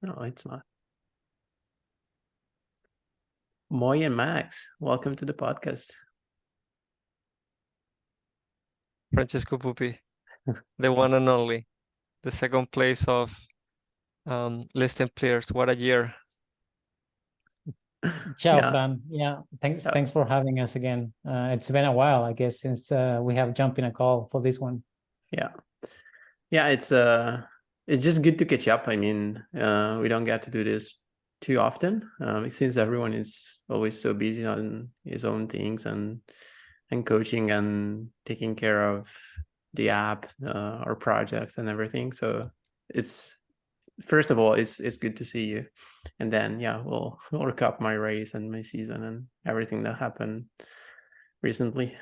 No, it's not. Moi and Max, welcome to the podcast. Francesco Puppi, the one and only, the second place of Les Templiers. What a year. Ciao, Yeah, Fran. Yeah, thanks. yeah, Thanks for having us again. It's been a while, I guess, since we have jumped in a call for this one. yeah. Yeah, it's just good to catch up. I mean, we don't get to do this too often, since everyone is always so busy on his own things and coaching and taking care of the app, our projects and everything. So it's first of all, it's good to see you, and then yeah, we'll recap my race and my season and everything that happened recently.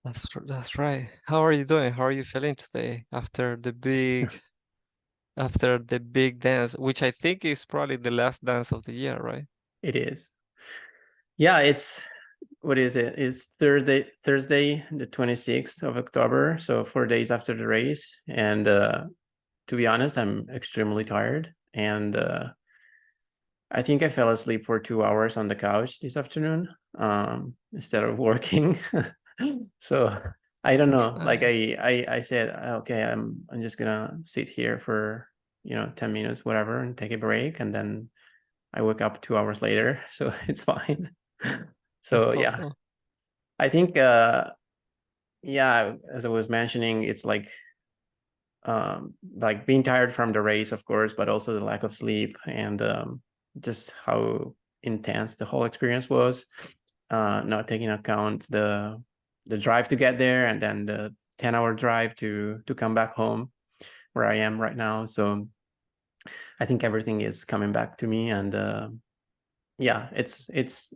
That's right. How are you doing? How are you feeling today after the big dance, which I think is probably the last dance of the year, right? It is. Yeah, it's what is it? It's Thursday, the 26th of October. So 4 days after the race. And to be honest, I'm extremely tired. And I think I fell asleep for 2 hours on the couch this afternoon instead of working. So I don't know. Like Nice. I said, okay, I'm just gonna sit here for 10 minutes, whatever, and take a break. And then I woke up 2 hours later, so it's fine. So That's yeah, awesome. I think yeah, as I was mentioning, it's like being tired from the race, of course, but also the lack of sleep and just how intense the whole experience was. Not taking account the drive to get there and then the 10-hour drive to come back home where I am right now. So I think everything is coming back to me, and yeah, it's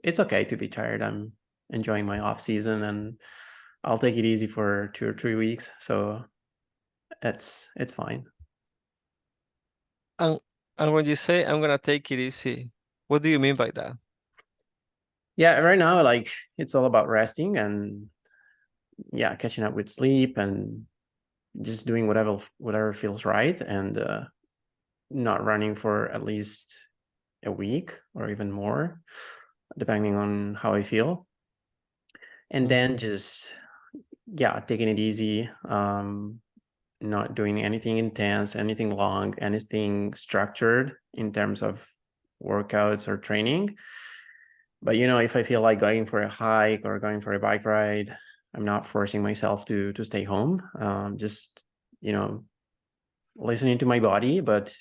okay to be tired. I'm enjoying my off season, and I'll take it easy for 2 or 3 weeks. So it's fine. And when you say I'm gonna take it easy, what do you mean by that? Yeah, right now, like, it's all about resting and yeah, catching up with sleep and just doing whatever feels right, and not running for at least a week or even more, depending on how I feel. And then just yeah, taking it easy, not doing anything intense, anything long, anything structured in terms of workouts or training. But if I feel like going for a hike or going for a bike ride, I'm not forcing myself to stay home. Just listening to my body, but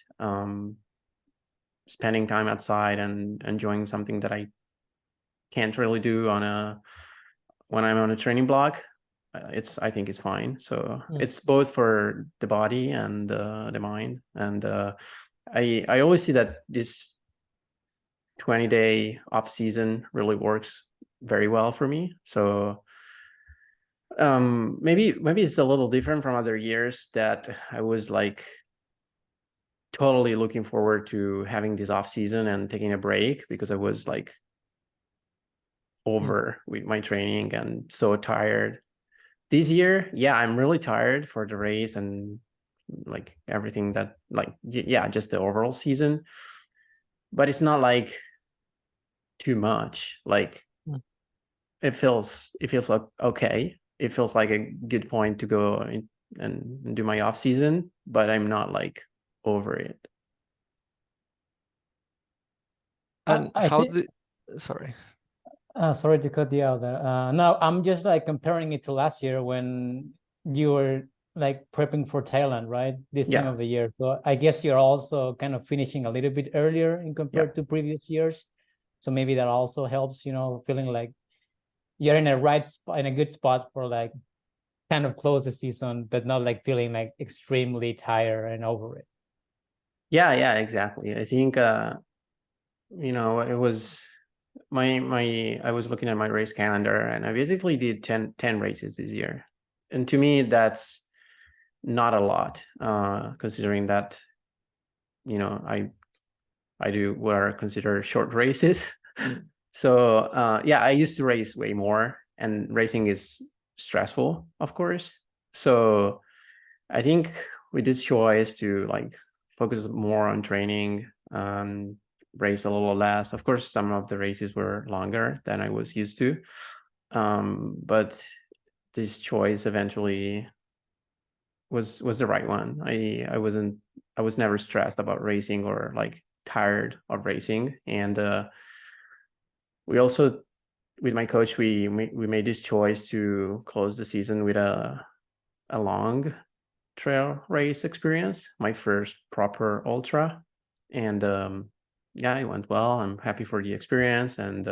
spending time outside and enjoying something that I can't really do when I'm on a training block. I think it's fine. So it's both for the body and the mind. And I always see that this 20-day off season really works very well for me. So maybe it's a little different from other years that I was like totally looking forward to having this off season and taking a break, because I was like over with my training and so tired. This year, yeah, I'm really tired for the race and like everything that, like, yeah, just the overall season. But it's not like too much. Like it feels like okay. It feels like a good point to go and do my off season, but I'm not like over it. And I how think. did? Sorry. Sorry to cut you out there. No, I'm just like comparing it to last year when you were like prepping for Thailand, right? This time Yeah, of the year. So I guess you're also kind of finishing a little bit earlier in yeah, compared to previous years. So maybe that also helps, feeling like you're in a right spot, in a good spot for like kind of close the season, but not like feeling like extremely tired and over it. yeah, exactly. I think it was I was looking at my race calendar, and I basically did 10 races this year. And to me, that's not a lot, considering that, I do what are considered short races. So yeah, I used to race way more, and racing is stressful, of course. So I think with this choice to like focus more on training, race a little less. Of course, some of the races were longer than I was used to, but this choice eventually was the right one. I was never stressed about racing or like tired of racing. And we also, with my coach, we made this choice to close the season with a long trail race experience, my first proper ultra. And yeah, it went well. I'm happy for the experience, and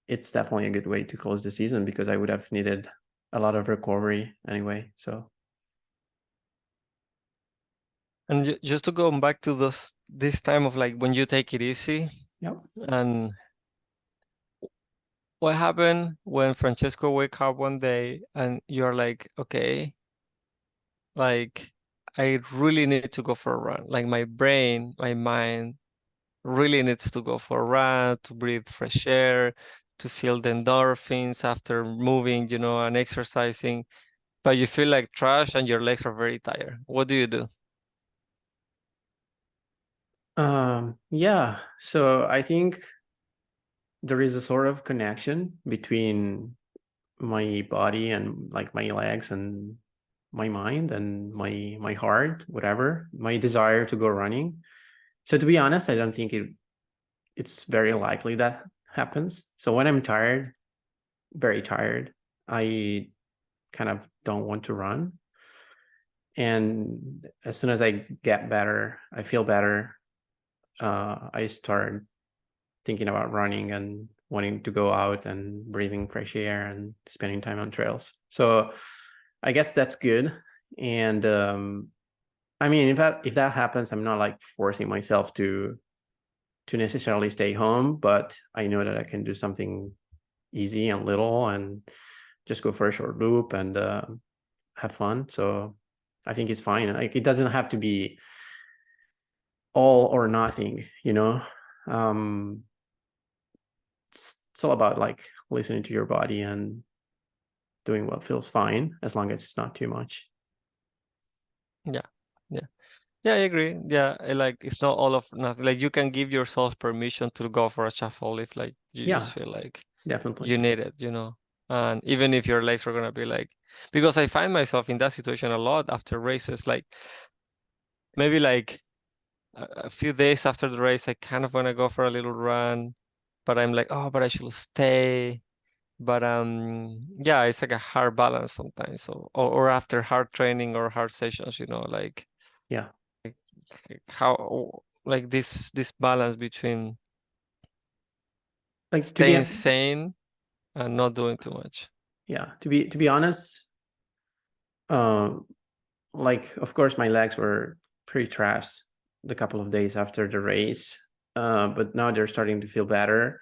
it's definitely a good way to close the season, because I would have needed a lot of recovery anyway. So, And just to go back to this time of like when you take it easy, yep. and what happened when Francesco wake up one day and you're like, okay, like I really need to go for a run. Like my brain, my mind really needs to go for a run, to breathe fresh air, to feel the endorphins after moving, you know, and exercising. But you feel like trash and your legs are very tired. What do you do? Yeah, so I think there is a sort of connection between my body and like my legs and my mind and my heart, whatever, my desire to go running. So to be honest, I don't think it's very likely that happens. So when I'm tired, very tired, I kind of don't want to run. And as soon as I get better, I feel better, I start thinking about running and wanting to go out and breathing fresh air and spending time on trails. So I guess that's good. And I mean, if that happens, I'm not like forcing myself to necessarily stay home, but I know that I can do something easy and little and just go for a short loop and have fun. So I think it's fine. Like, it doesn't have to be all or nothing, you know. It's all about like listening to your body and doing what feels fine, as long as it's not too much. Yeah, I agree. Yeah, like it's not all of nothing. Like you can give yourself permission to go for a shuffle if like you just feel like Definitely. you need it, you know. And even if your legs are gonna be like, because I find myself in that situation a lot after races, like maybe like a few days after the race, I kind of want to go for a little run, but I'm like, oh, but I should stay. But yeah, it's like a hard balance sometimes. So or after hard training or hard sessions, you know, like Yeah. how like this balance between Like staying sane and not doing too much. Yeah, to be honest, like of course my legs were pretty trashed the couple of days after the race, but now they're starting to feel better.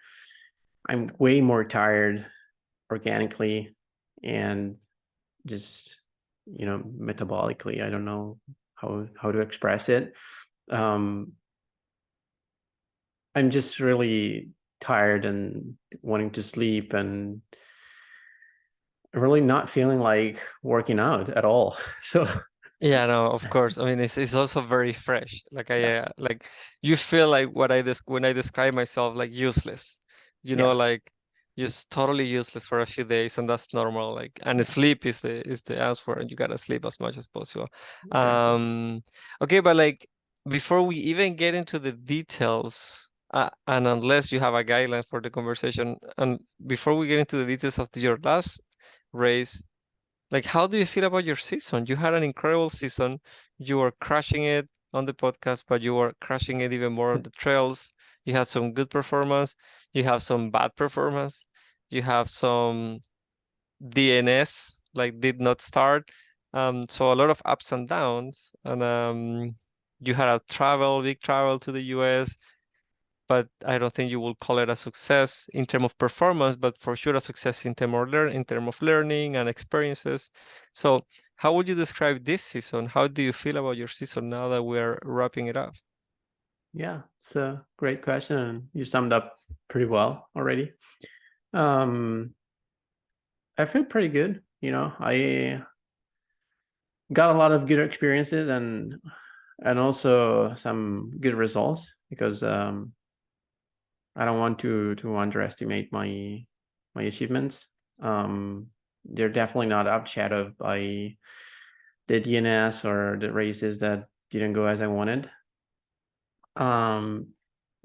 I'm way more tired organically and just, you know, metabolically. I don't know how to express it. I'm just really tired and wanting to sleep and really not feeling like working out at all. So Yeah, no, of course. I mean, it's also very fresh. Like like you feel like when I describe myself like useless, you know, like just totally useless for a few days, and that's normal. Like, and sleep is the answer, and you gotta sleep as much as possible. Exactly. Okay, but like before we even get into the details, and unless you have a guideline for the conversation, and before we get into the details of your last race. Like, how do you feel about your season? You had an incredible season. You were crushing it on the podcast, but you were crushing it even more on the trails. You had some good performance. You have some bad performance. You have some DNS, like did not start. So a lot of ups and downs. And you had a big travel to the US, but I don't think you will call it a success in terms of performance, but for sure a success in terms of learning and experiences. So how would you describe this season? How do you feel about your season now that we're wrapping it up? Yeah, it's a great question, and you summed up pretty well already. I feel pretty good. You know, got a lot of good experiences and also some good results, because I don't want to underestimate my achievements. They're definitely not outshadowed by the DNS or the races that didn't go as I wanted.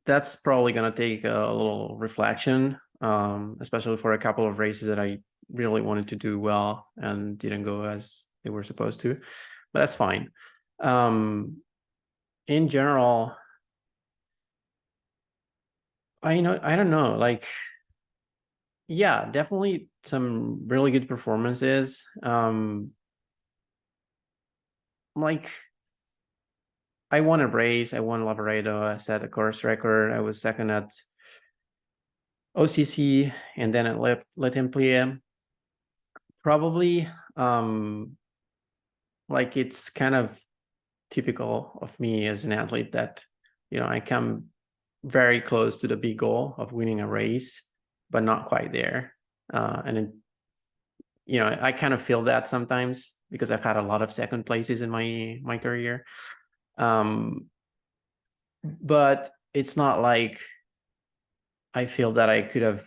That's probably gonna take a little reflection, especially for a couple of races that I really wanted to do well and didn't go as they were supposed to, but that's fine. In general, I don't know, like, yeah, definitely some really good performances. Like, I won a race, I won Lavaredo, I set a course record, I was second at OCC and then at Le Templiers. Probably, like, it's kind of typical of me as an athlete that, I come very close to the big goal of winning a race, but not quite there. And then, I kind of feel that sometimes because I've had a lot of second places in my career. But it's not like I feel that I could have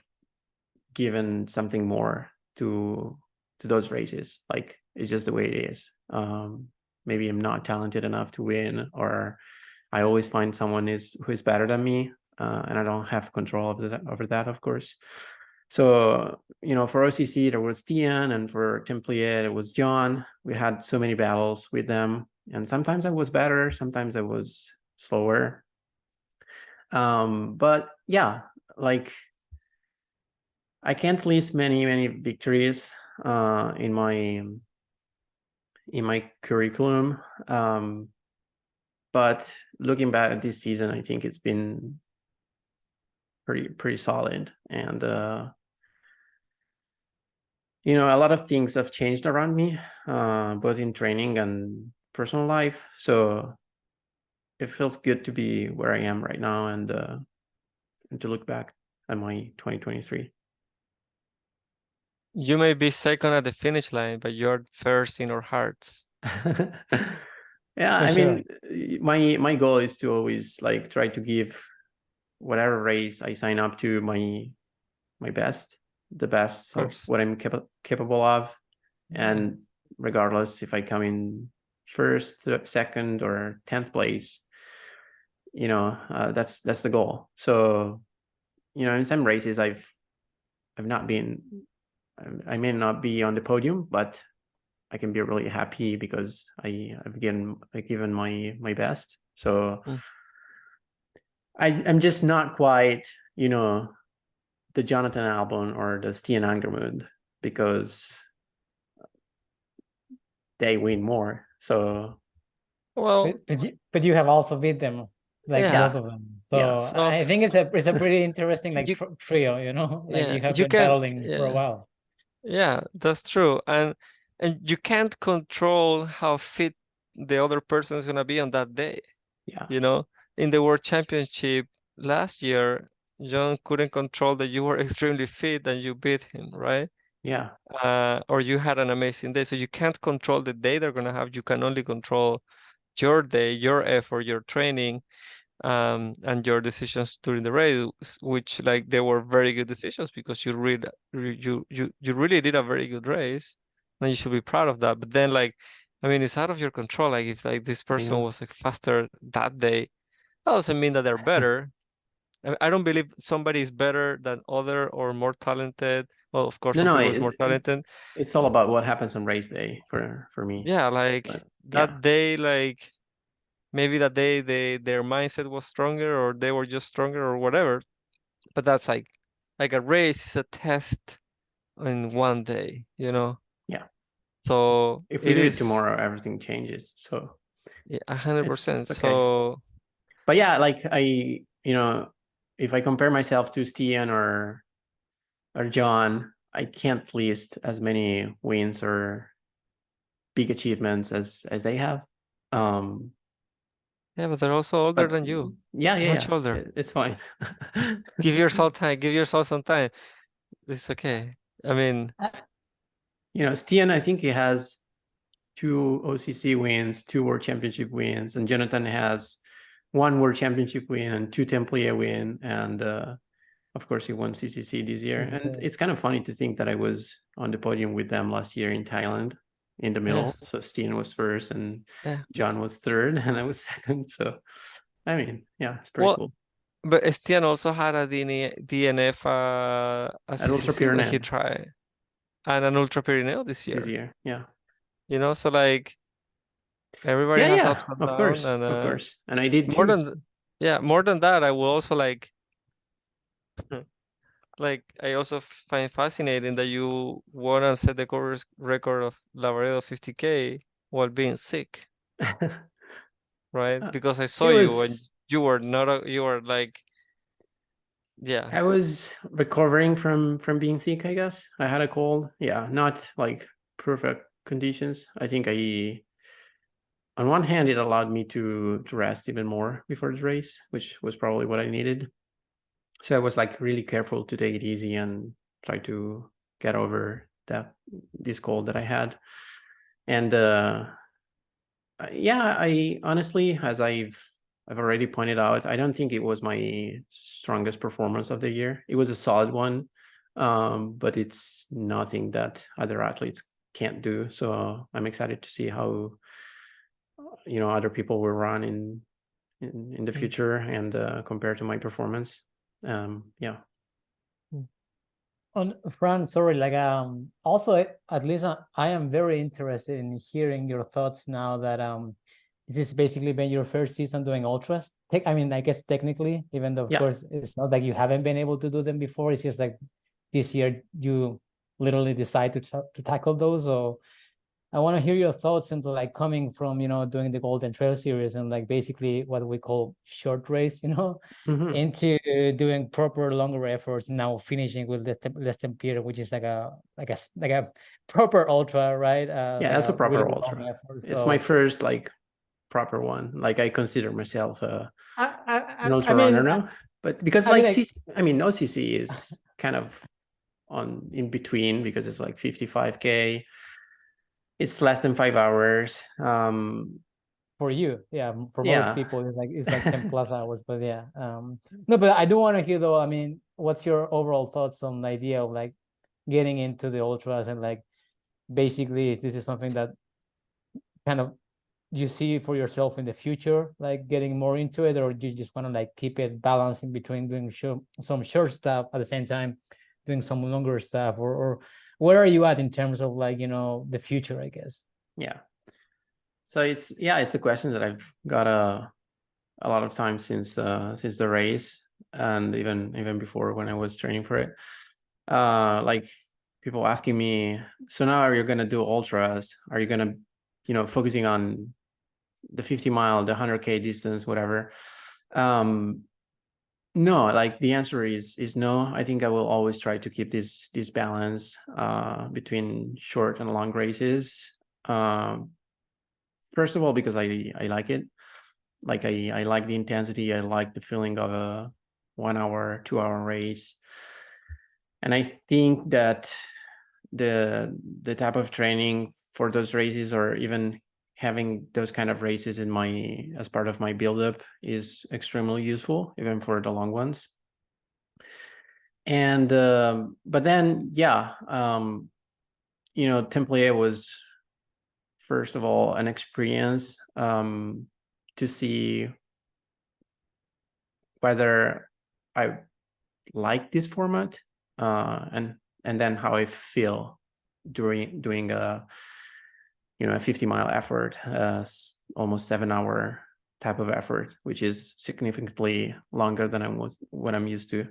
given something more to those races. Like, it's just the way it is. Maybe I'm not talented enough to win, or I always find someone who is better than me, and I don't have control over that, of course. So, for OCC, there was Tian, and for Templiers, it was John. We had so many battles with them, and sometimes I was better, sometimes I was slower. But yeah, like, I can't list many victories in my curriculum. But looking back at this season, I think it's been pretty solid. And a lot of things have changed around me, both in training and personal life. So it feels good to be where I am right now, and to look back at my 2023. You may be second at the finish line, but you're first in our hearts. Yeah, For I sure. mean, my goal is to always, like, try to give whatever race I sign up to my best, the best of course. what I'm capable of. And regardless if I come in first, second, or 10th place, that's the goal. So, in some races I've not been, I may not be on the podium, but I can be really happy because I've given my best. So I'm just not quite, the Jonathan Albon or the Stian Angermund, because they win more. So Well, but you have also beat them, like, yeah. both of them. Yeah. So So I think it's a pretty interesting, like, you, trio, like, yeah, you have you been can, battling for a yeah, while. yeah, that's true. And you can't control how fit the other person is gonna be on that day. Yeah. In the World Championship last year, John couldn't control that you were extremely fit and you beat him, right? Yeah. Or you had an amazing day. So you can't control the day they're gonna have. You can only control your day, your effort, your training, and your decisions during the race, which, like, they were very good decisions because you really did a very good race, and you should be proud of that. But then, like, I mean, it's out of your control. Like, if, like, this I person know. was, like, faster that day, that doesn't mean that they're better. I don't believe somebody is better than other or more talented. Well, of course, some people is more talented. It's all about what happens on race day for me. Yeah, like, But that yeah. day, like, maybe that day their mindset was stronger, or they were just stronger, or whatever. But that's like a race is a test in one day, Yeah. So If we it do it is tomorrow, everything changes. So 100%. it's okay. So, But yeah, like, if I compare myself to Stian or John, I can't list as many wins or big achievements as they have. yeah, but they're also older But than you, yeah, much older. it's fine. Give yourself time. Give yourself some time. It's okay. I mean, Stian, I think he has 2 OCC wins, 2 World Championship wins, and Jonathan has 1 World Championship win and 2 Templiers win, and of course he won CCC this year. And it's kind of funny to think that I was on the podium with them last year in Thailand in the middle. So Steen was first and John was third and I was second. So I mean, yeah, it's pretty cool. But Estienne also had a DNF At CCC Ultra when he Pyrenees tried, and an Ultra Pyrenees this year. This year, yeah. You know, so like everybody has ups and downs, and of course, and I did more too. more than that, I will also like I also find fascinating that you won and set the course record of Lavaredo 50K while being sick, right? Because I saw you and you were not you were like, yeah. I was recovering from being sick, I guess. I had a cold. Yeah, not like perfect conditions. I think on one hand, it allowed me to rest even more before the race, which was probably what I needed. So I was like really careful to take it easy and try to get over this cold that I had. And yeah, I honestly, as I've already pointed out, I don't think it was my strongest performance of the year. It was a solid one, but it's nothing that other athletes can't do. So I'm excited to see how other people will run in the future and compared to my performance. Yeah. On Fran, sorry, like also at least I am very interested in hearing your thoughts now that this has basically been your first season doing ultras. I mean, I guess technically, even though of course it's not like you haven't been able to do them before, it's just like this year you literally decide to tackle those. So I want to hear your thoughts into like coming from, doing the Golden Trail series and like basically what we call short race, into doing proper longer efforts, now finishing with Les Templiers, which is like a proper ultra, right? Yeah, that's a proper really ultra. It's my first like proper one. Like I consider myself an ultra runner now, but because OCC is kind of in between because it's like 55K. It's less than 5 hours. For you, yeah. For most people, it's like 10 plus hours. But yeah, no. But I do want to hear though. I mean, what's your overall thoughts on the idea of like getting into the ultras and like basically, if this is something that kind of you see for yourself in the future, like getting more into it, or you just want to like keep it balancing between doing some short stuff at the same time, doing some longer stuff, or where are you at in terms of like the future, I guess? Yeah. So it's a question that I've got a lot of time since the race and even before when I was training for it. Like people asking me, so now are you gonna do ultras? Are you gonna focusing on the 50 mile, the 100K distance, whatever? No, like the answer is no. I think I will always try to keep this balance between short and long races. First of all, because I like it. Like I like the intensity. I like the feeling of a 1 hour, 2 hour race. And I think that the type of training for those races, or even having those kind of races as part of my buildup, is extremely useful, even for the long ones. And but then Templiers was first of all an experience to see whether I like this format and then how I feel doing a 50-mile effort, almost 7-hour type of effort, which is significantly longer than what I'm used to.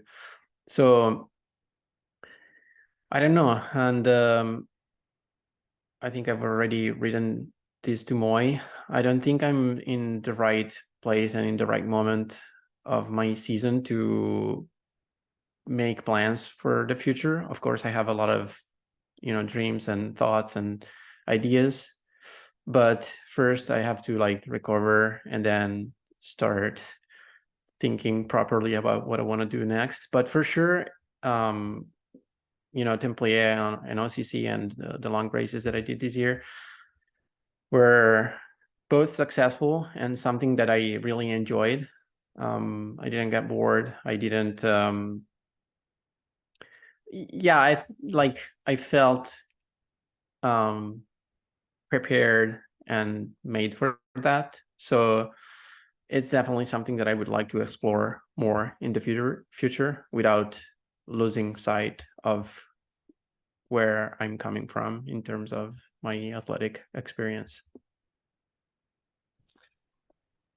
So I don't know, and I think I've already written this to Moi. I don't think I'm in the right place and in the right moment of my season to make plans for the future. Of course, I have a lot of dreams and thoughts and ideas, but first I have to like recover and then start thinking properly about what I want to do next. But for sure, Templiers and OCC and the long races that I did this year, were both successful and something that I really enjoyed. I didn't get bored. I didn't. I felt prepared and made for that. So it's definitely something that I would like to explore more in the future without losing sight of where I'm coming from in terms of my athletic experience.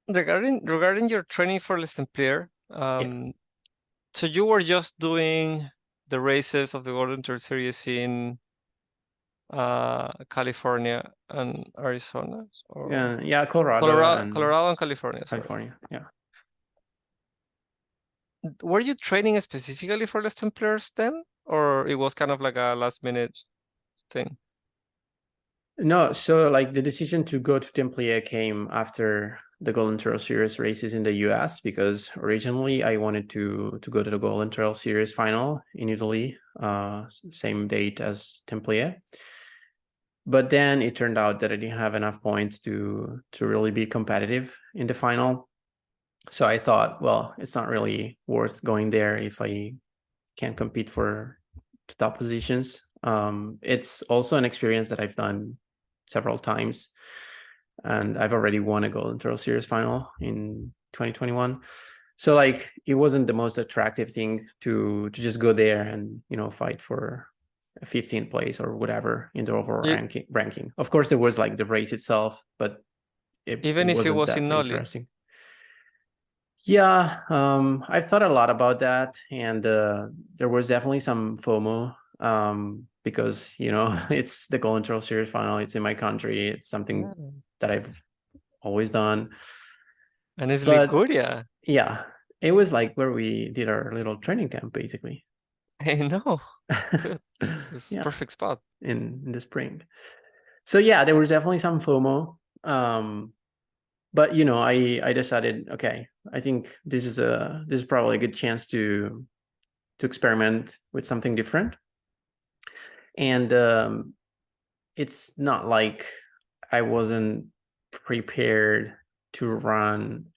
Regarding your training for Les Templiers, so you were just doing the races of the Golden Tour Series in California and Arizona, or Colorado and California. Sorry. California. Yeah. Were you training specifically for Les Templiers then, or it was kind of like a last minute thing? No, so like the decision to go to Templiers came after the Golden Trail Series races in the US, because originally I wanted to go to the Golden Trail Series final in Italy, same date as Templiers. But then it turned out that I didn't have enough points to really be competitive in the final. So I thought, well, it's not really worth going there if I can't compete for the top positions. It's also an experience that I've done several times, and I've already won a Golden Trail Series final in 2021. So like it wasn't the most attractive thing to just go there and, you know, fight for a 15th place or whatever in the overall ranking. Of course, there was like the race itself, but even if it wasn't was that in Noli. interesting. Yeah, I've thought a lot about that, and there was definitely some FOMO, because, you know, it's the Golden Trail Series final. It's in my country. It's something that I've always done. And it's Liguria. Yeah, it was like where we did our little training camp, basically. I know. Dude, it's a perfect spot in the spring. So yeah, there was definitely some FOMO. But you know, I decided, okay, I think this is probably a good chance to experiment with something different. And it's not like I wasn't prepared to run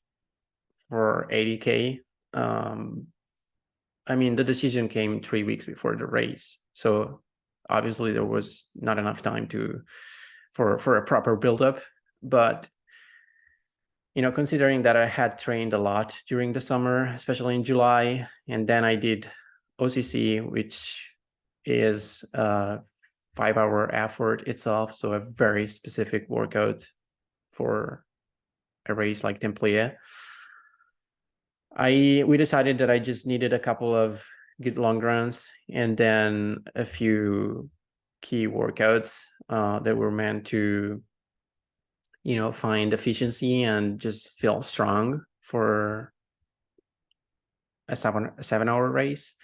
for 80K. I mean, the decision came 3 weeks before the race, so obviously there was not enough time for a proper build-up. But you know, considering that I had trained a lot during the summer, especially in July, and then I did OCC, which is a 5-hour effort itself, so a very specific workout for a race like Templiers. We decided that I just needed a couple of good long runs and then a few key workouts that were meant to, you know, find efficiency and just feel strong for a 7-hour race.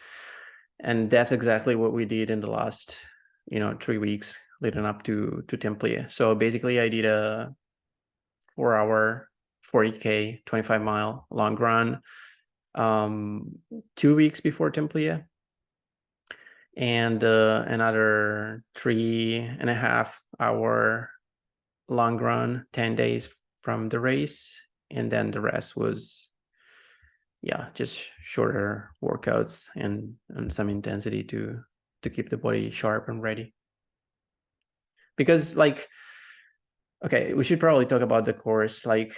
And that's exactly what we did in the last, you know, 3 weeks leading up to Templiers. So basically I did a 4-hour 40K 25-mile long run 2 weeks before Templiers, and another 3.5-hour long run 10 days from the race, and then the rest was just shorter workouts and some intensity to keep the body sharp and ready. Because like, okay, we should probably talk about the course. Like,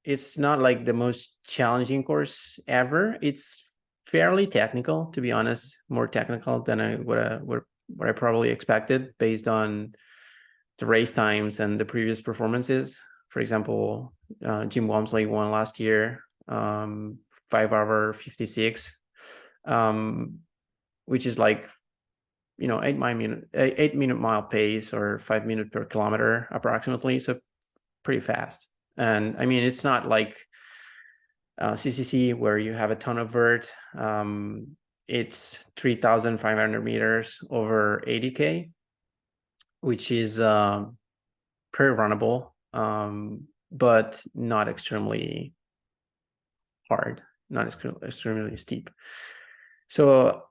it's not like the most challenging course ever. It's fairly technical, to be honest, more technical than what I probably expected based on the race times and the previous performances. For example, Jim Walmsley won last year, 5-hour 56, which is like, you know, 8-minute mile pace or 5 minutes per kilometer approximately. So pretty fast. And I mean, it's not like CCC where you have a ton of vert. It's 3,500 meters over 80K, which is pretty runnable, but not extremely hard, not extremely steep. So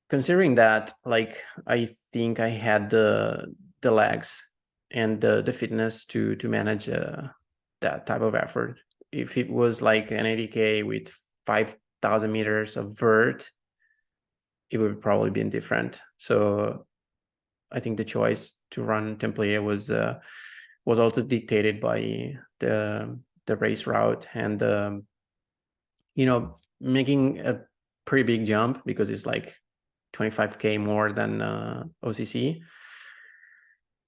considering that, like, I think I had the legs and the fitness to manage that type of effort. If it was like an 80K with 5,000 meters of vert, it would probably be different. So I think the choice to run Templiers was also dictated by the race route and making a pretty big jump, because it's like 25K more than OCC,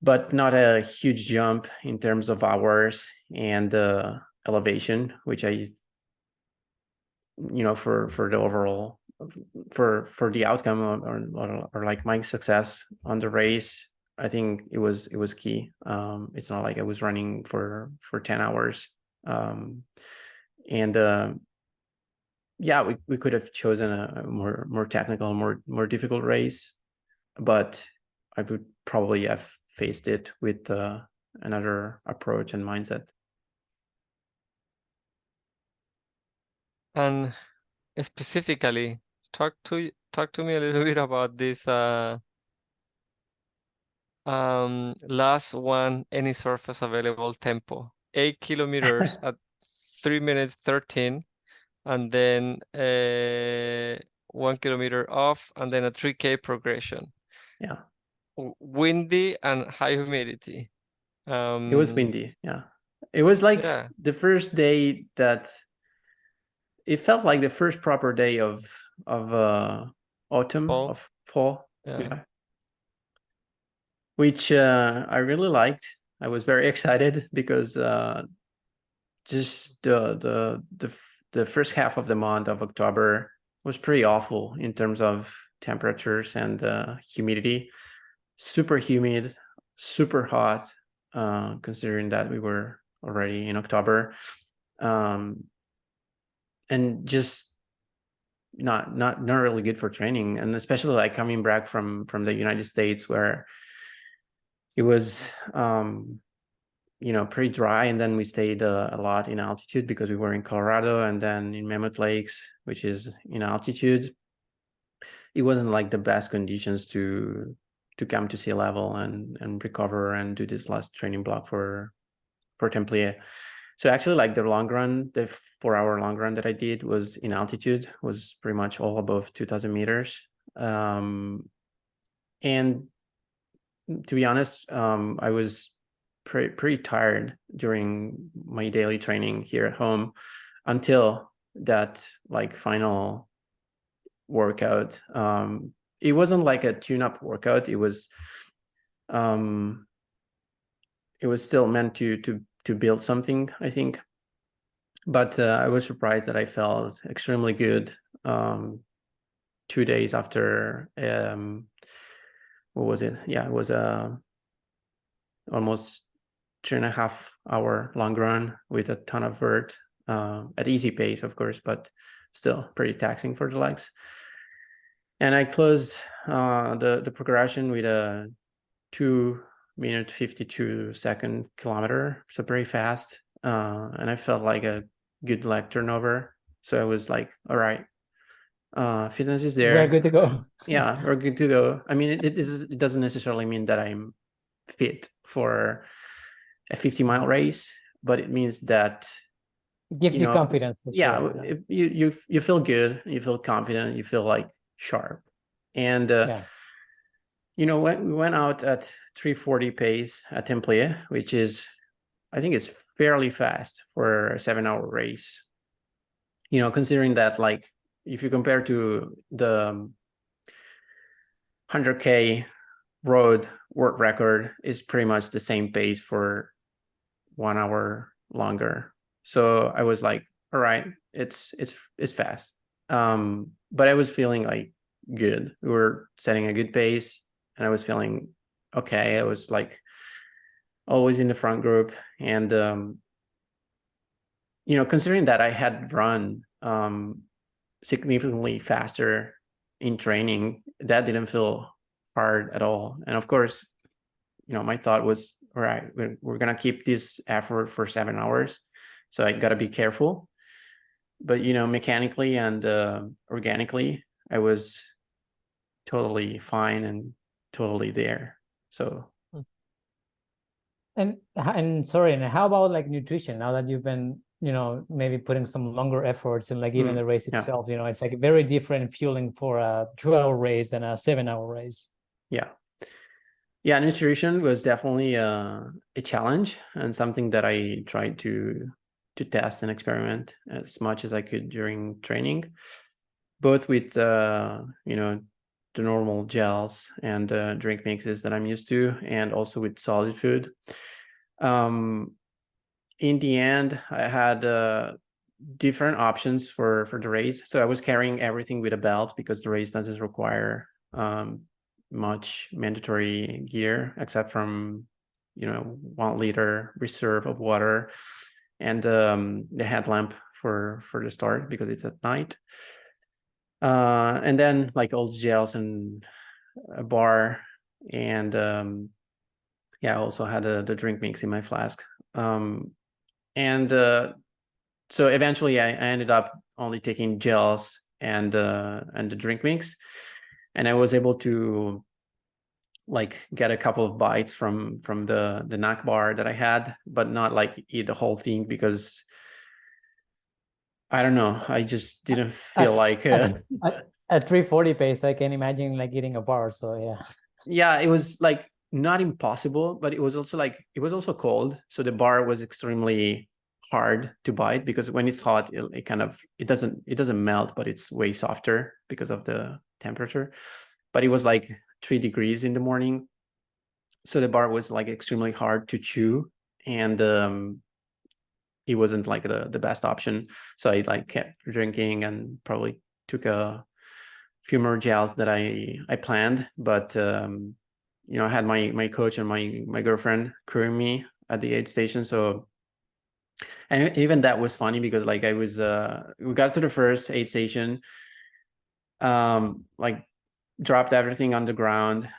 but not a huge jump in terms of hours and elevation, which I, for the overall, for the outcome or like my success on the race, I think it was key. It's not like I was running for 10 hours. Yeah, we could have chosen a more technical, more difficult race, but I would probably have faced it with another approach and mindset. And specifically, talk to me a little bit about this last one, any surface available tempo, 8 kilometers at 3 minutes 13, and then 1 kilometer off, and then a 3K progression. Yeah, windy and high humidity. it was windy. Yeah, it was like the first day that it felt like the first proper day of autumn, fall. Yeah. Which I really liked. I was very excited because just the first half of the month of October was pretty awful in terms of temperatures and humidity. Super humid, super hot, considering that we were already in October, and just not really good for training, and especially like coming back from the United States, where it was pretty dry, and then we stayed a lot in altitude because we were in Colorado and then in Mammoth Lakes, which is in altitude. It wasn't like the best conditions to come to sea level and recover and do this last training block for Templiers. So actually, like the long run, the 4-hour long run that I did was in altitude, was pretty much all above 2,000 meters. And to be honest, I was pretty tired during my daily training here at home until that like final workout. It wasn't like a tune-up workout. It was still meant to build something, I think. But I was surprised that I felt extremely good 2 days after. What was it? Yeah, it was almost 3.5-hour long run with a ton of vert at easy pace, of course, but still pretty taxing for the legs. And I closed the progression with a 2-minute 52-second kilometer, so pretty fast. And I felt like a good leg turnover. So I was like, all right, fitness is there. We're good to go. Yeah, we're good to go. I mean, it doesn't necessarily mean that I'm fit for a 50-mile race, but it means that gives you confidence. Yeah, you feel good, you feel confident, you feel like sharp. And we went out at 3:40 pace at Templiers, which is, I think it's fairly fast for a 7-hour race. Considering that, like, if you compare to the 100K road world record, is pretty much the same pace for 1 hour longer. So I was like, all right, it's fast. But I was feeling like good. We were setting a good pace, and I was feeling okay. I was like always in the front group, and considering that I had run significantly faster in training, that didn't feel hard at all. And of course, my thought was, all right, we're gonna keep this effort for 7 hours, so I gotta be careful. But mechanically and organically, I was totally fine and totally there. So And sorry, and how about like nutrition? Now that you've been, maybe putting some longer efforts in like even the race yeah. itself, it's like very different fueling for a 2-hour race than a 7-hour race. Yeah, nutrition was definitely a challenge and something that I tried to test and experiment as much as I could during training, both with the normal gels and drink mixes that I'm used to, and also with solid food. In the end, I had different options for the race. So I was carrying everything with a belt because the race doesn't require much mandatory gear except from 1 liter reserve of water and the headlamp for the start because it's at night, and then like all gels and a bar, and I also had the drink mix in my flask, and so eventually I ended up only taking gels and the drink mix, and I was able to like get a couple of bites from the snack bar that I had, but not like eat the whole thing because I don't know, I just didn't feel like at 340 pace, I can imagine like eating a bar. So yeah, it was like not impossible, but it was also cold, so the bar was extremely hard to bite because when it's hot it doesn't melt, but it's way softer because of the temperature. But it was like 3 degrees in the morning, so the bar was like extremely hard to chew, and it wasn't like the best option. So I like kept drinking and probably took a few more gels that I planned, but I had my coach and my girlfriend crewing me at the aid station. So, and even that was funny because like I was we got to the first aid station, like dropped everything on the ground,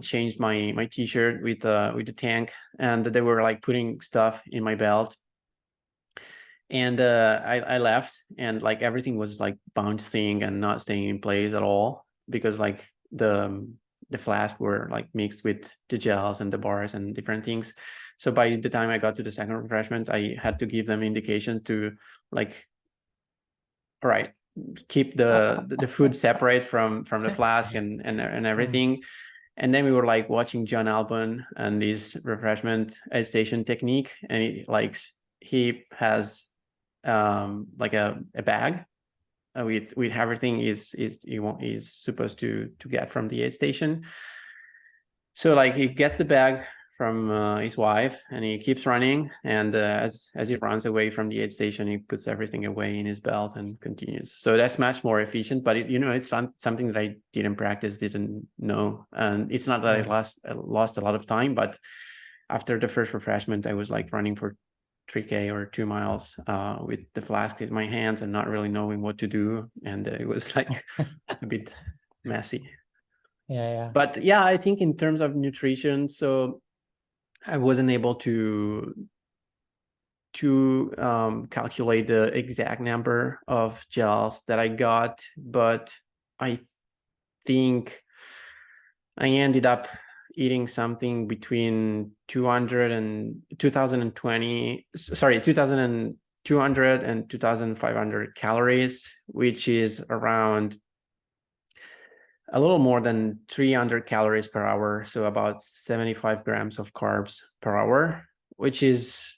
changed my t-shirt with the tank, and they were like putting stuff in my belt, and I left, and like everything was like bouncing and not staying in place at all because like the flask were like mixed with the gels and the bars and different things. So by the time I got to the second refreshment, I had to give them indication to like, all right, keep the food separate from the flask and everything. And then we were like watching John Albon and this refreshment station technique, and he has like a bag with everything is supposed to get from the aid station. So like he gets the bag from his wife and he keeps running, and as he runs away from the aid station, he puts everything away in his belt and continues. So that's much more efficient, but it's something that I didn't practice, didn't know, and it's not that I lost a lot of time, but after the first refreshment I was like running for 3K or 2 miles with the flask in my hands and not really knowing what to do, and it was like a bit messy. But yeah, I think in terms of nutrition, so I wasn't able to calculate the exact number of gels that I got, but I think I ended up eating something between 200 and 2020, sorry, 2,200 and 2,500 calories, which is around a little more than 300 calories per hour. So about 75 grams of carbs per hour, which is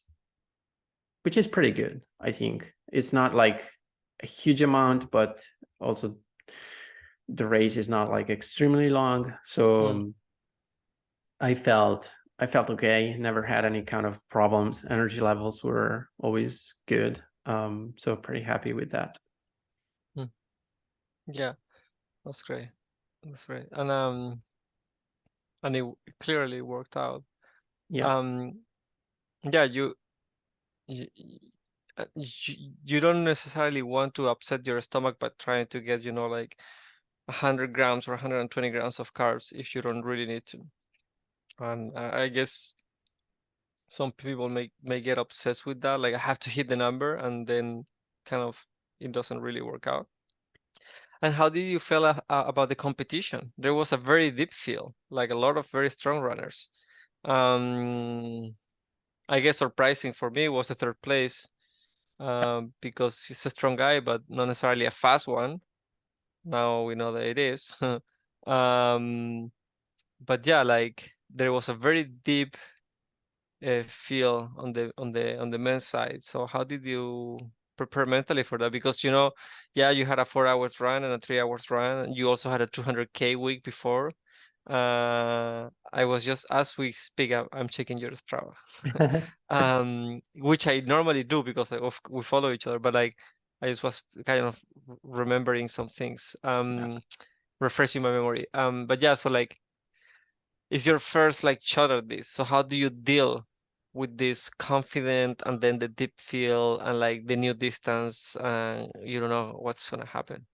pretty good. I think it's not like a huge amount, but also the race is not like extremely long. So I felt okay, never had any kind of problems. Energy levels were always good. So pretty happy with that. Yeah, that's great. That's great. And it clearly worked out. Yeah. Yeah, you don't necessarily want to upset your stomach by trying to get, like 100 grams or 120 grams of carbs if you don't really need to. And I guess some people may get obsessed with that, like I have to hit the number, and then kind of it doesn't really work out. And how did you feel about the competition? There was a very deep field, like a lot of very strong runners. I guess surprising for me was the third place, because he's a strong guy, but not necessarily a fast one. Now we know that it is. But yeah, like there was a very deep feel on the men's side. So how did you prepare mentally for that? Because yeah, you had a 4 hours run and a 3 hours run, and you also had a 200K week before. I was just, as we speak, I'm checking your Strava, which I normally do because we follow each other, but like I just was kind of remembering some things, refreshing my memory. But yeah, so like it's your first like shot at this. So how do you deal with this confident and then the deep feel and like the new distance, and you don't know what's gonna happen?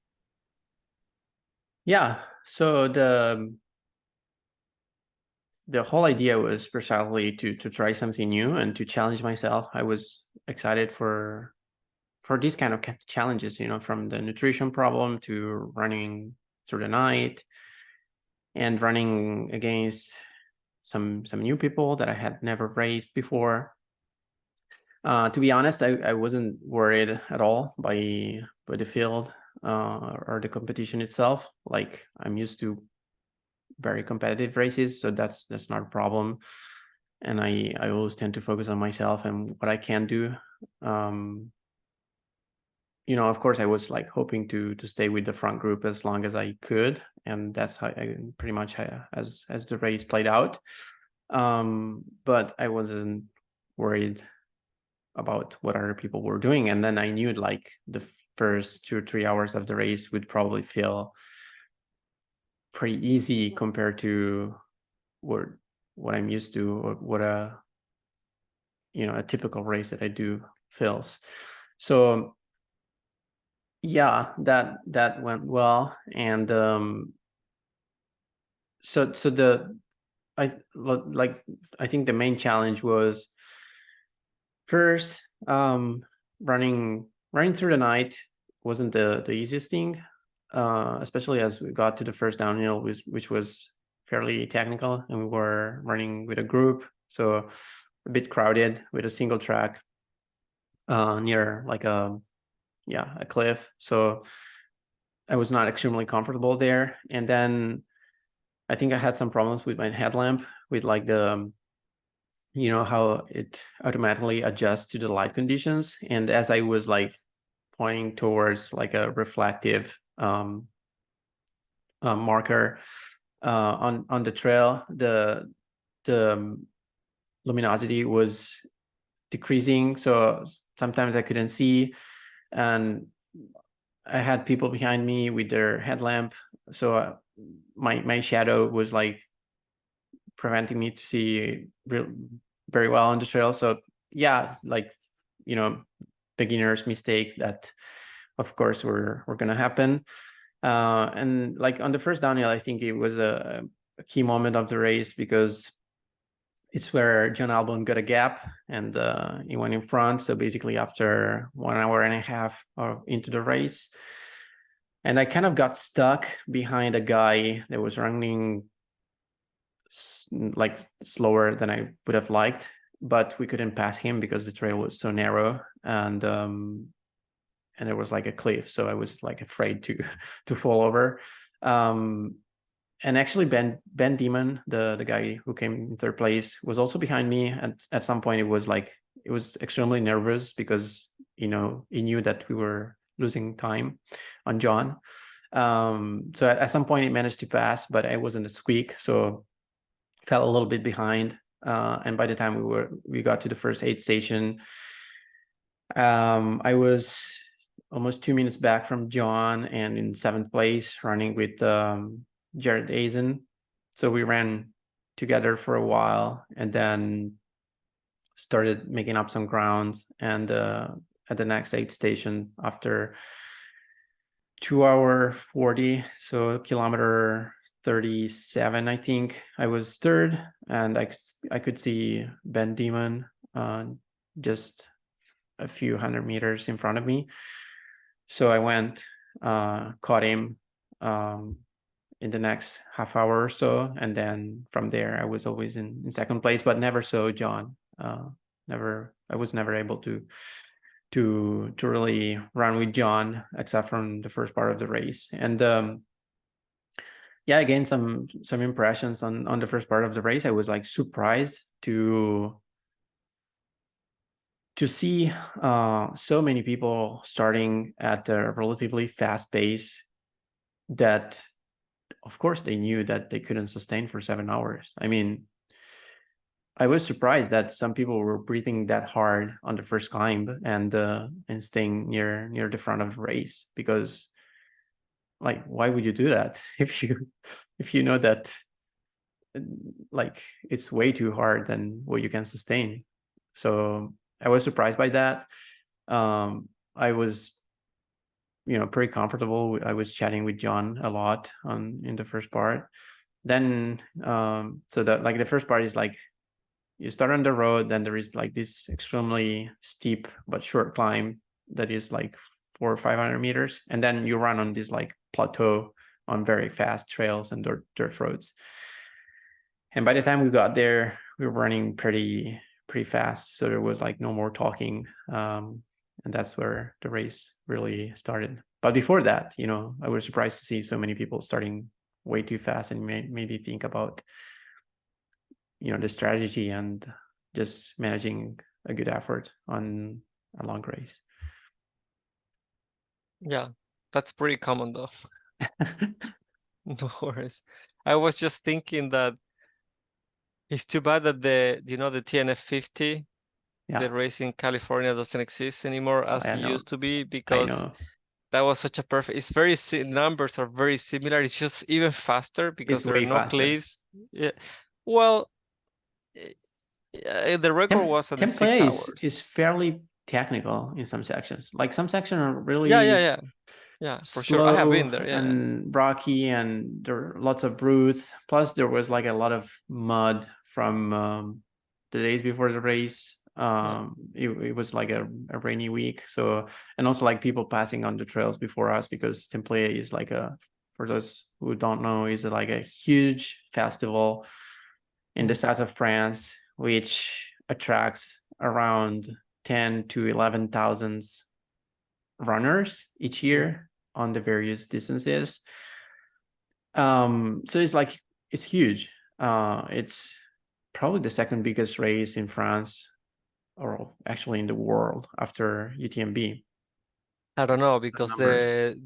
Yeah. So the whole idea was precisely to try something new and to challenge myself. I was excited for these kind of challenges, from the nutrition problem to running through the night and running against some new people that I had never raced before. To be honest, I wasn't worried at all by the field or the competition itself. Like, I'm used to very competitive races, so that's not a problem. And I always tend to focus on myself and what I can do. Of course, I was like hoping to stay with the front group as long as I could, and that's how I pretty much as the race played out. But I wasn't worried about what other people were doing. And then I knew like the first 2 or 3 hours of the race would probably feel pretty easy compared to what I'm used to, or what a typical race that I do feels. So yeah, that went well. And so I think the main challenge was first, running through the night wasn't the easiest thing, especially as we got to the first downhill, which was fairly technical, and we were running with a group, so a bit crowded with a single track near like a cliff. So I was not extremely comfortable there. And then I think I had some problems with my headlamp, with like the how it automatically adjusts to the light conditions. And as I was like pointing towards like a reflective marker on the trail, the luminosity was decreasing, so sometimes I couldn't see, and I had people behind me with their headlamp, so my shadow was like preventing me to see very well on the trail. So yeah, like beginner's mistake that of course were gonna happen. And like on the first downhill, I think it was a key moment of the race, because it's where Jonathan Albon got a gap, and he went in front. So basically after 1 hour and a half into the race, and I kind of got stuck behind a guy that was running like slower than I would have liked, but we couldn't pass him because the trail was so narrow, and there was like a cliff, so I was like afraid to fall over. And actually Ben Demon, the guy who came in third place, was also behind me, and at some point it was extremely nervous, because he knew that we were losing time on John. So at some point it managed to pass, but I wasn't a squeak, so fell a little bit behind. And by the time we got to the first aid station, I was almost 2 minutes back from John, and in 7th place, running with Jared Azen. So we ran together for a while, and then started making up some ground. And at the next aid station, after 2 hour 40, so kilometer 37, I think, I was third, and I could see Ben Demon just a few hundred meters in front of me. So I went, caught him in the next half hour or so, and then from there I was always in second place, but never saw John I was never able to really run with John, except from the first part of the race. And yeah, again, some impressions on the first part of the race. I was like surprised to see so many people starting at a relatively fast pace that, of course, they knew that they couldn't sustain for 7 hours. I mean, I was surprised that some people were breathing that hard on the first climb and staying near the front of the race, because like, why would you do that if you know that like it's way too hard than what you can sustain? So I was surprised by that. I was, pretty comfortable. I was chatting with John a lot in the first part. Then so that, like, the first part is like, you start on the road, then there is like this extremely steep but short climb that is like 400 or 500 meters, and then you run on this like plateau on very fast trails and dirt roads. And by the time we got there, we were running pretty fast, so there was like no more talking, and that's where the race really started. But before that, I was surprised to see so many people starting way too fast, and made me think about the strategy and just managing a good effort on a long race. Yeah, that's pretty common though. No worries. I was just thinking that it's too bad that the TNF 50, the race in California, doesn't exist anymore as it used to be, because that was such a perfect. It's very numbers are very similar. It's just even faster because there are no cliffs. Yeah. Well, the record was at the 6 hours. Is fairly technical in some sections. Like, some sections are really for sure. I have been there, and rocky, and there are lots of roots. Plus, there was like a lot of mud from the days before the race. It was like a rainy week, so, and also like people passing on the trails before us, because Templiers is like for those who don't know, is like a huge festival in the south of France, which attracts around 10 to 11,000 runners each year on the various distances. So it's huge. It's probably the second biggest race in France, or actually in the world, after UTMB. I don't know, because there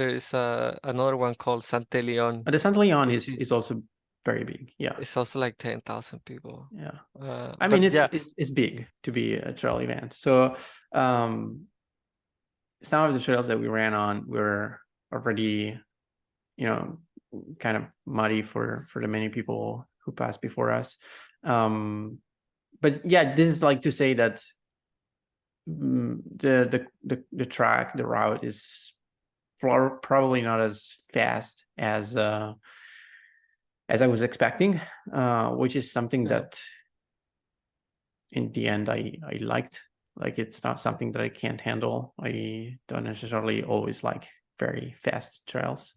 is another one called Saint-Élion. The Saint-Élion is also very big. Yeah, it's also like 10,000 people. Yeah, I mean, it's big to be a trail event. So some of the trails that we ran on were already, kind of muddy for the many people who passed before us. But yeah, this is like to say that the track, the route is probably not as fast as I was expecting, which is something that in the end I liked. Like, it's not something that I can't handle. I don't necessarily always like very fast trails.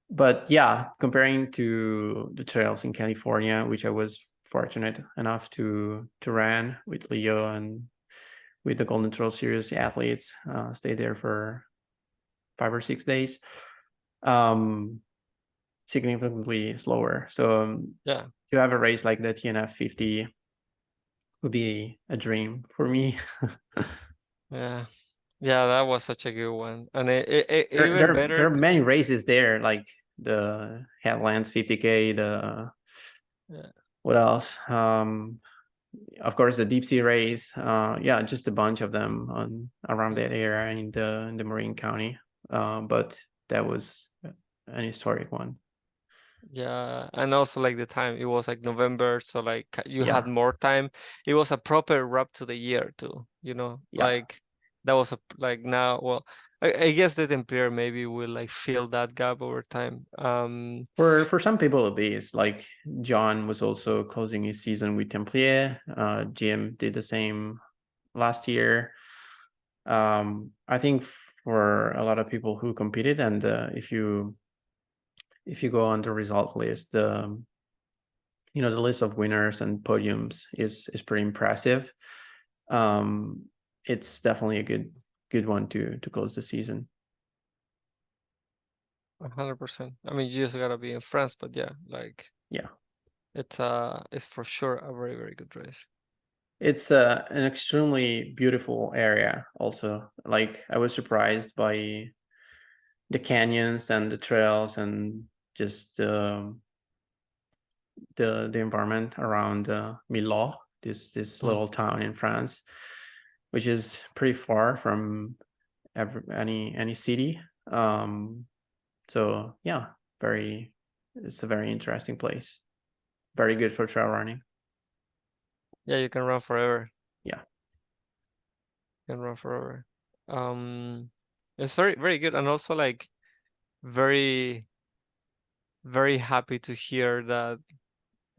But yeah, comparing to the trails in California, which I was fortunate enough to run with Leo and with the Golden Trail Series athletes, stay there for 5 or 6 days, significantly slower. So to have a race like the TNF 50 would be a dream for me. Yeah, that was such a good one. And there are many races there, like the Headlands 50K, what else? Of course, the deep sea race. Just a bunch of them around that area in the Marin County. But that was an historic one. Yeah, and also like the time, it was like November, so like you had more time. It was a proper wrap to the year too, like that was now, well, I guess the Templier maybe will like fill that gap over time. For some people it is. Like, John was also closing his season with Templier. Jim did the same last year. I think for a lot of people who competed, and if you go on the result list, the list of winners and podiums is pretty impressive. It's definitely a good one to close the season. 100%. I mean, you just gotta be in France, but yeah, Yeah, it's for sure a very, very good race. it's an extremely beautiful area. Also, like I was surprised by the canyons and the trails and just the environment around Millau, this little town in France, which is pretty far from any city. So yeah, it's a very interesting place. Very good for trail running. Yeah, you can run forever. Yeah. You can run forever. It's very, very good, and also like very, very happy to hear that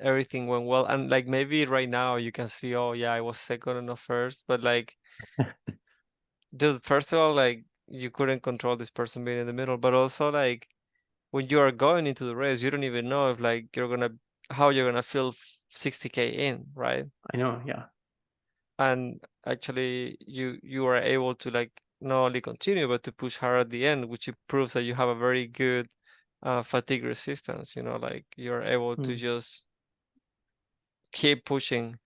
everything went well. And like maybe right now you can see, oh yeah, I was second and not first, but like, dude, first of all, like you couldn't control this person being in the middle, but also like when you are going into the race, you don't even know if like how you're gonna feel 60K in, right? I know, yeah. And actually you are able to like not only continue but to push hard at the end, which proves that you have a very good fatigue resistance, like you're able to just keep pushing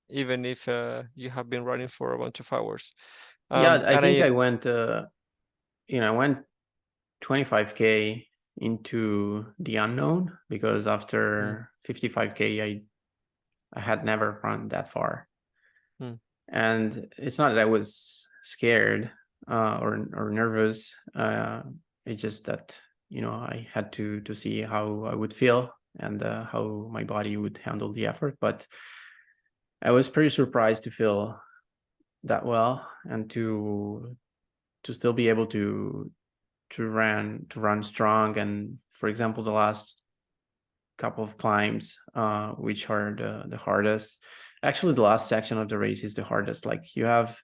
even if you have been running for a bunch of hours. Yeah, I think I went I went 25K into the unknown, because after 55K I had never run that far. And it's not that I was scared or nervous. It's just that I had to see how I would feel and how my body would handle the effort. But I was pretty surprised to feel that well and to still be able to run strong. And for example, the last couple of climbs, which are the hardest. Actually, the last section of the race is the hardest. Like you have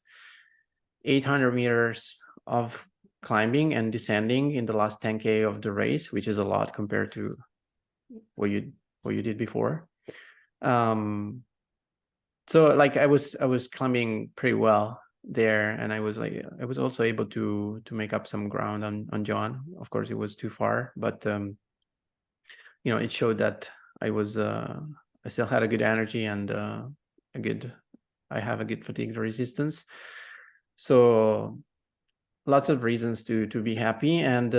800 meters of climbing and descending in the last 10K of the race, which is a lot compared to what you did before. So like I was climbing pretty well there, and I was also able to make up some ground on John. Of course, it was too far, but it showed that I still had a good energy and I have a good fatigue resistance. So lots of reasons to be happy. And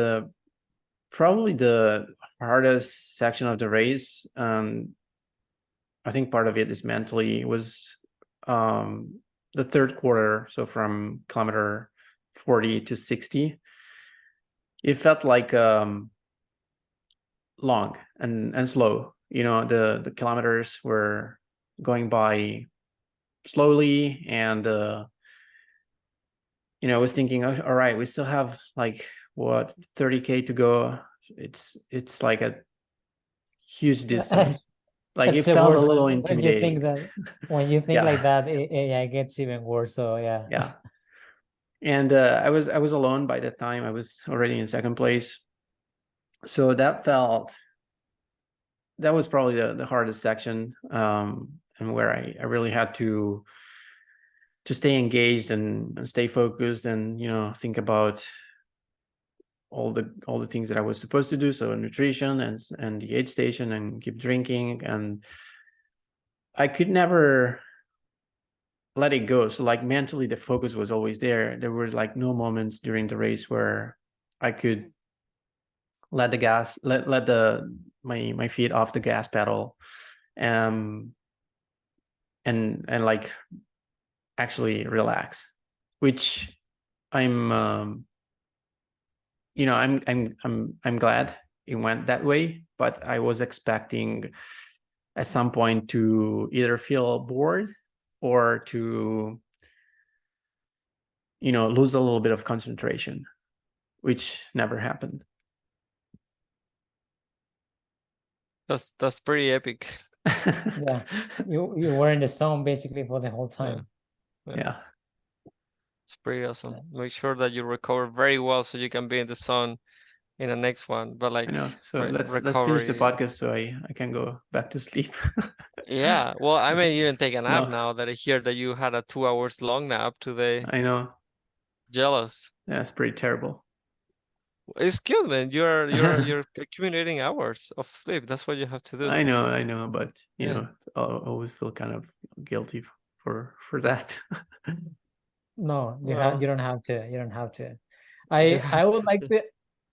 probably the hardest section of the race, I think part of it is mentally, was the third quarter. So from kilometer 40 to 60, it felt like long and slow. The kilometers were going by slowly, and I was thinking, oh, all right, we still have like 30K to go. It's like a huge distance. Like it felt a little intimidating. When you think like that, it gets even worse. So yeah. Yeah. And I was alone by that time. I was already in second place. So that was probably the hardest section, and where I really had to stay engaged and stay focused and think about all the things that I was supposed to do. So nutrition and the aid station and keep drinking, and I could never let it go. So like mentally the focus was always there. There were like no moments during the race where I could let the gas let my feet off the gas pedal, and like actually relax, which I'm I'm glad it went that way. But I was expecting at some point to either feel bored or to lose a little bit of concentration, which never happened. That's pretty epic. Yeah, you were in the zone basically for the whole time. Yeah. It's pretty awesome. Make sure that you recover very well so you can be in the zone in the next one. But I like know. So let's finish the recovery. podcast so I can go back to sleep. Yeah, well, I may even take a nap No, now that I hear that you had a 2 hours long nap today. I know. Jealous. That's pretty terrible. It's good, man. You're accumulating hours of sleep. That's what you have to do. I know, but you Yeah. know, I always feel kind of guilty for that. No, Well, you don't have to. You don't have to. you I have would like to. to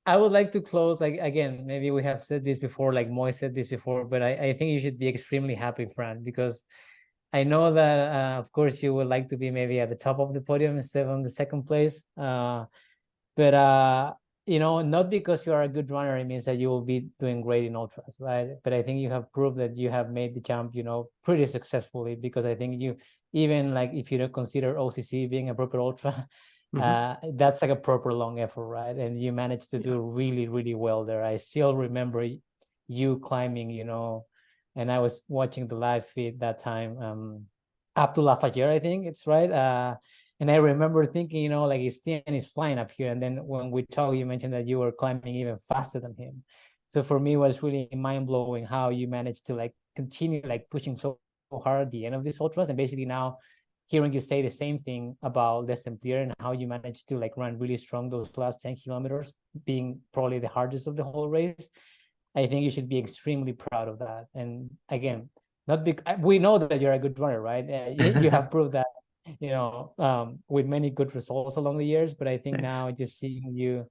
I would like to close, like, again, maybe we have said this before, like Moy said this before, but I think you should be extremely happy, Fran, because I know that of course you would like to be maybe at the top of the podium instead of on the second place. But you know, not because you are a good runner, it means that you will be doing great in ultras, right? But I think you have proved that you have made the jump, you know, pretty successfully, because I think you, even like if you don't consider OCC being a proper ultra, that's like a proper long effort, right? And you managed to do really, really well there. I still remember you climbing, you know, and I was watching the live feed that time, up to Lafayette, I think it's right. And I remember thinking, you know, like Estienne is flying up here. And then when we talked, you mentioned that you were climbing even faster than him. So for me, it was really mind blowing how you managed to like continue like pushing so hard at the end of these ultras. And basically now hearing you say the same thing about Les Templiers and how you managed to like run really strong those last 10 kilometers, being probably the hardest of the whole race. I think you should be extremely proud of that. And again, not because we know that you're a good runner, right? You have proved that, you know, with many good results along the years. But I think Thanks. now just seeing you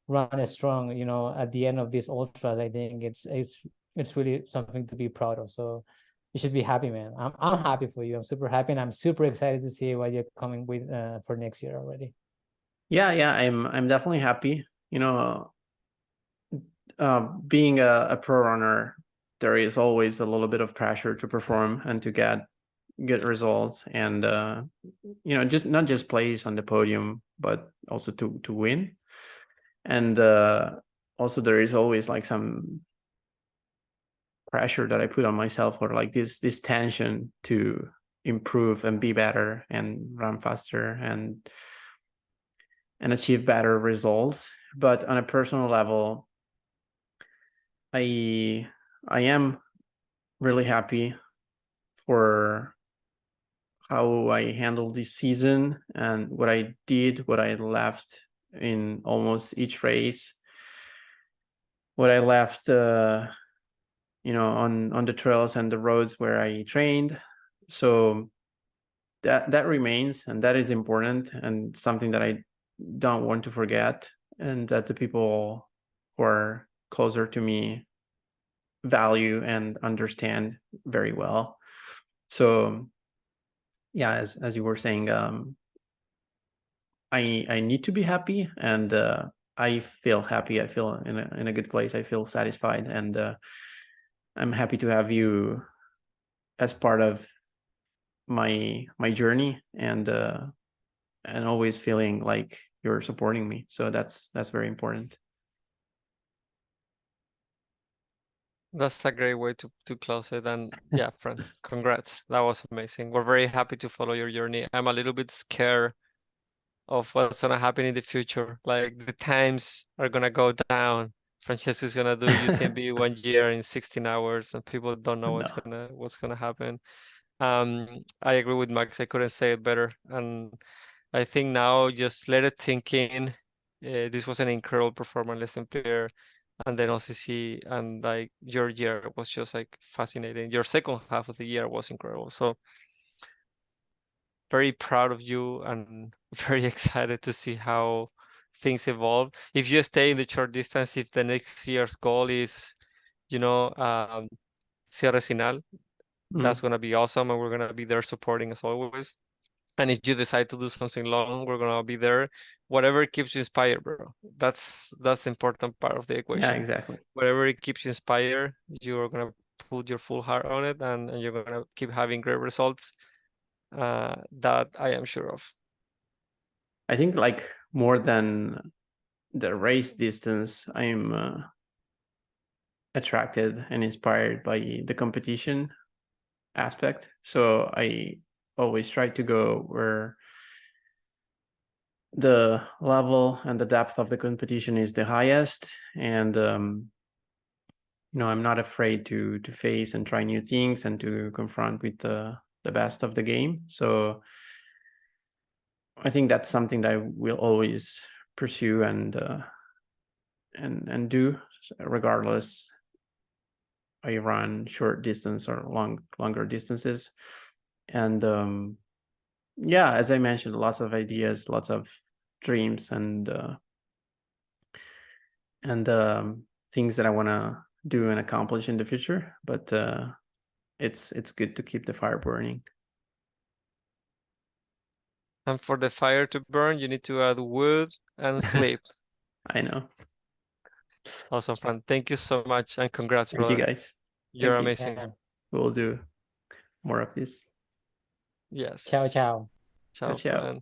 run as strong, you know, at the end of this ultras, I think it's really something to be proud of. So you should be happy, man. I'm happy for you. I'm super happy, and I'm super excited to see what you're coming with for next year already. Yeah, I'm definitely happy. You know, being a pro runner, there is always a little bit of pressure to perform and to get good results, and you know, just not just place on the podium, but also to win. And also there is always like some pressure that I put on myself, or like this tension to improve and be better and run faster and achieve better results. But on a personal level, I am really happy for how I handled this season and what I did, what I left in almost each race, what I left, you know, on the trails and the roads where I trained. So that remains, and that is important, and something that I don't want to forget, and that the people who are closer to me value and understand very well. So yeah, as you were saying, I need to be happy, and I feel happy. I feel in a good place. I feel satisfied, and I'm happy to have you as part of my journey, and always feeling like you're supporting me. So that's very important. That's a great way to close it. And yeah, friend, congrats. That was amazing. We're very happy to follow your journey. I'm a little bit scared of what's gonna happen in the future. Like the times are gonna go down. Francesco is gonna do UTMB 1 year in 16 hours, and people don't know No. what's gonna happen. I agree with Max. I couldn't say it better. And I think now just let it sink in. This was an incredible performance, lesson player, and then OCC, and like your year was just like fascinating. Your second half of the year was incredible. So very proud of you and very excited to see how things evolve. If you stay in the short distance, if the next year's goal is, you know, Sierra Sinal, that's gonna be awesome, and we're gonna be there supporting as always. And if you decide to do something long, we're gonna be there. Whatever keeps you inspired, bro. That's the important part of the equation. Yeah, exactly. Whatever it keeps you inspired, you're gonna put your full heart on it, and you're gonna keep having great results. That I am sure of. I think like more than the race distance, I'm attracted and inspired by the competition aspect. So I always try to go where the level and the depth of the competition is the highest, and I'm not afraid to face and try new things and to confront with the best of the game. So I think that's something that I will always pursue and do, regardless I run short distance or longer distances. And yeah, as I mentioned, lots of ideas, lots of dreams, and things that I want to do and accomplish in the future. But it's good to keep the fire burning. And for the fire to burn, you need to add wood and sleep. I know. Awesome, Fran. Thank you so much, and congrats, Thank you, brother. guys. You're Thank you. amazing. Yeah. We'll do more of this. Yes. Ciao, ciao. Ciao, Ciao, ciao. Fran.